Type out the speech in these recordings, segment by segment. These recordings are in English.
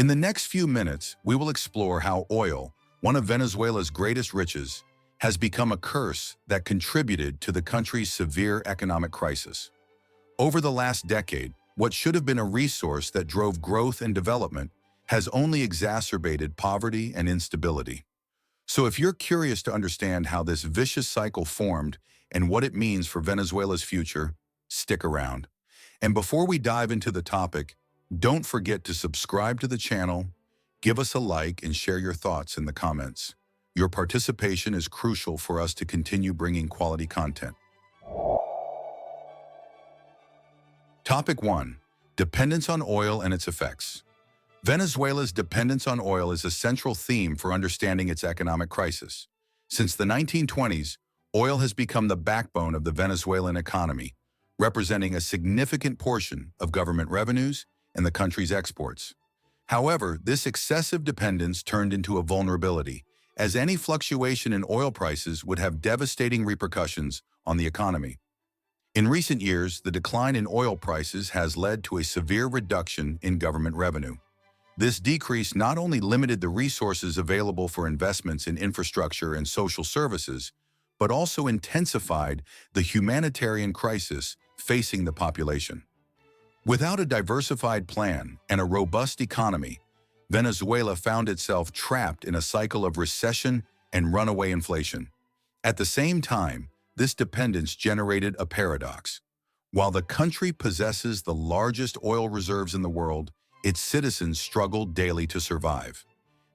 In the next few minutes, we will explore how oil, one of Venezuela's greatest riches, has become a curse that contributed to the country's severe economic crisis. Over the last decade, what should have been a resource that drove growth and development has only exacerbated poverty and instability. So if you're curious to understand how this vicious cycle formed and what it means for Venezuela's future, stick around. And before we dive into the topic, don't forget to subscribe to the channel, give us a like, and share your thoughts in the comments. Your participation is crucial for us to continue bringing quality content. Topic 1. Dependence on oil and its effects. Venezuela's dependence on oil is a central theme for understanding its economic crisis. Since the 1920s, oil has become the backbone of the Venezuelan economy, representing a significant portion of government revenues and the country's exports. However, this excessive dependence turned into a vulnerability, as any fluctuation in oil prices would have devastating repercussions on the economy. In recent years, the decline in oil prices has led to a severe reduction in government revenue. This decrease not only limited the resources available for investments in infrastructure and social services, but also intensified the humanitarian crisis facing the population. Without a diversified plan and a robust economy, Venezuela found itself trapped in a cycle of recession and runaway inflation. At the same time, this dependence generated a paradox. While the country possesses the largest oil reserves in the world, its citizens struggle daily to survive.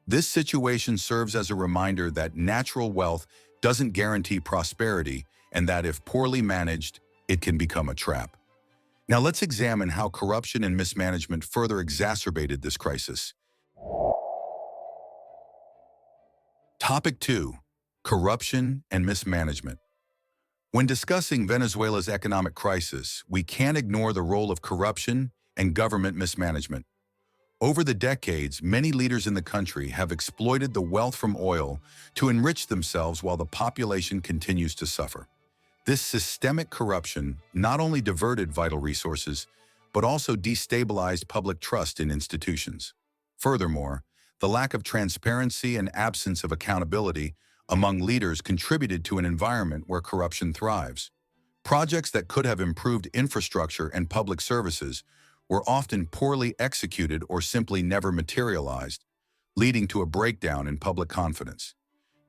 This situation serves as a reminder that natural wealth doesn't guarantee prosperity, and that if poorly managed, it can become a trap. Now let's examine how corruption and mismanagement further exacerbated this crisis. Topic 2. Corruption and mismanagement. When discussing Venezuela's economic crisis, we can't ignore the role of corruption and government mismanagement. Over the decades, many leaders in the country have exploited the wealth from oil to enrich themselves while the population continues to suffer. This systemic corruption not only diverted vital resources, but also destabilized public trust in institutions. Furthermore, the lack of transparency and absence of accountability among leaders contributed to an environment where corruption thrives. Projects that could have improved infrastructure and public services were often poorly executed or simply never materialized, leading to a breakdown in public confidence.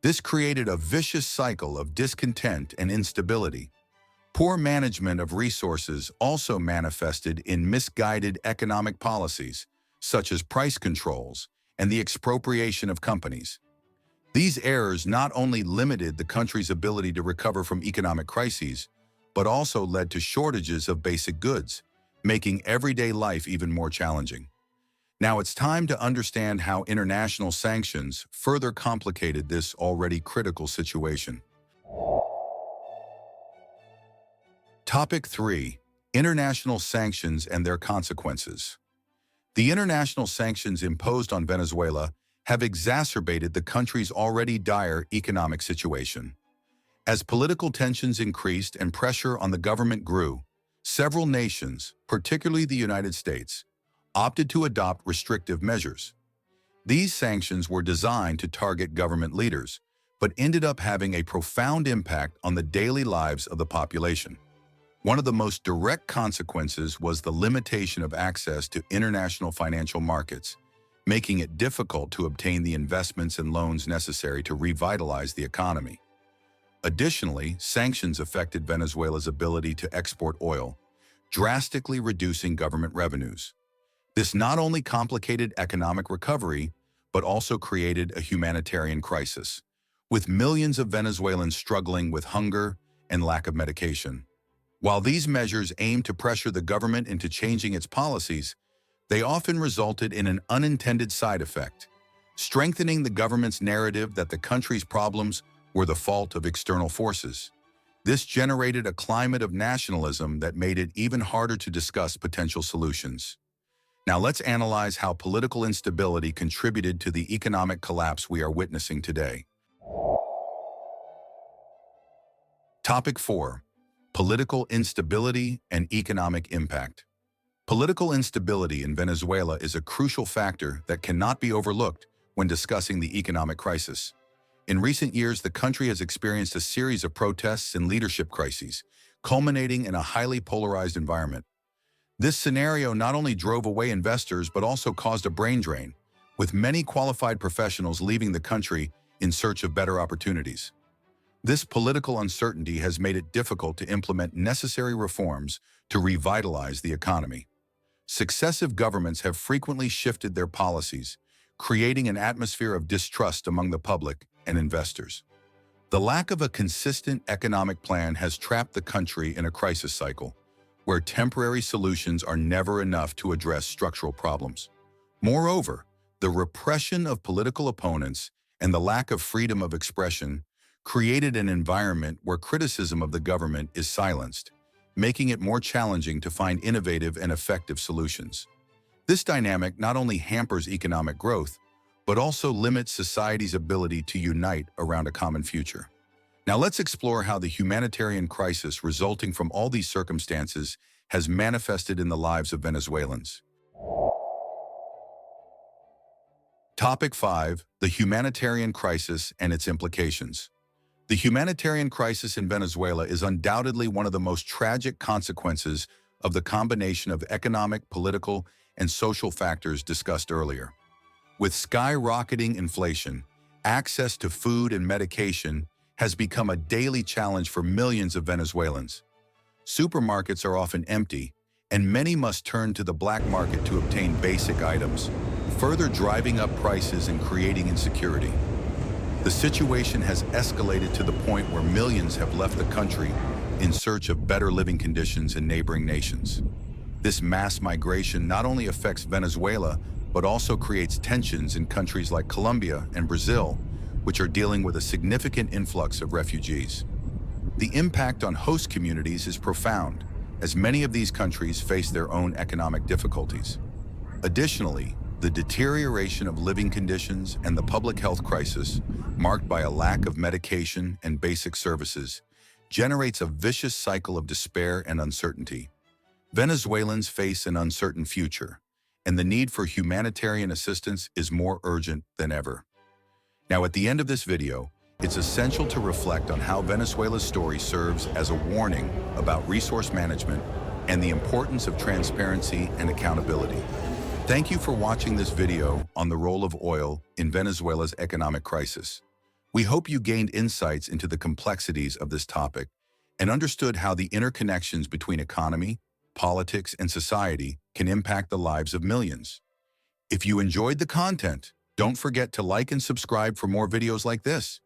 This created a vicious cycle of discontent and instability. Poor management of resources also manifested in misguided economic policies, such as price controls and the expropriation of companies. These errors not only limited the country's ability to recover from economic crises, but also led to shortages of basic goods, making everyday life even more challenging. Now it's time to understand how international sanctions further complicated this already critical situation. Topic 3. International sanctions and their consequences. The international sanctions imposed on Venezuela have exacerbated the country's already dire economic situation. As political tensions increased and pressure on the government grew, several nations, particularly the United States, opted to adopt restrictive measures. These sanctions were designed to target government leaders, but ended up having a profound impact on the daily lives of the population. One of the most direct consequences was the limitation of access to international financial markets, making it difficult to obtain the investments and loans necessary to revitalize the economy. Additionally, sanctions affected Venezuela's ability to export oil, drastically reducing government revenues. This not only complicated economic recovery, but also created a humanitarian crisis, with millions of Venezuelans struggling with hunger and lack of medication. While these measures aimed to pressure the government into changing its policies, they often resulted in an unintended side effect, strengthening the government's narrative that the country's problems were the fault of external forces. This generated a climate of nationalism that made it even harder to discuss potential solutions. Now let's analyze how political instability contributed to the economic collapse we are witnessing today. Topic 4. Political instability and economic impact. Political instability in Venezuela is a crucial factor that cannot be overlooked when discussing the economic crisis. In recent years, the country has experienced a series of protests and leadership crises, culminating in a highly polarized environment. This scenario not only drove away investors but also caused a brain drain, with many qualified professionals leaving the country in search of better opportunities. This political uncertainty has made it difficult to implement necessary reforms to revitalize the economy. Successive governments have frequently shifted their policies, creating an atmosphere of distrust among the public and investors. The lack of a consistent economic plan has trapped the country in a crisis cycle, where temporary solutions are never enough to address structural problems. Moreover, the repression of political opponents and the lack of freedom of expression created an environment where criticism of the government is silenced, making it more challenging to find innovative and effective solutions. This dynamic not only hampers economic growth, but also limits society's ability to unite around a common future. Now let's explore how the humanitarian crisis resulting from all these circumstances has manifested in the lives of Venezuelans. Topic 5. The humanitarian crisis and its implications. The humanitarian crisis in Venezuela is undoubtedly one of the most tragic consequences of the combination of economic, political, and social factors discussed earlier. With skyrocketing inflation, access to food and medication has become a daily challenge for millions of Venezuelans. Supermarkets are often empty, and many must turn to the black market to obtain basic items, further driving up prices and creating insecurity. The situation has escalated to the point where millions have left the country in search of better living conditions in neighboring nations. This mass migration not only affects Venezuela, but also creates tensions in countries like Colombia and Brazil, which are dealing with a significant influx of refugees. The impact on host communities is profound, as many of these countries face their own economic difficulties. Additionally, the deterioration of living conditions and the public health crisis, marked by a lack of medication and basic services, generates a vicious cycle of despair and uncertainty. Venezuelans face an uncertain future, and the need for humanitarian assistance is more urgent than ever. Now, at the end of this video, it's essential to reflect on how Venezuela's story serves as a warning about resource management and the importance of transparency and accountability. Thank you for watching this video on the role of oil in Venezuela's economic crisis. We hope you gained insights into the complexities of this topic and understood how the interconnections between economy, politics, and society can impact the lives of millions. If you enjoyed the content, don't forget to like and subscribe for more videos like this.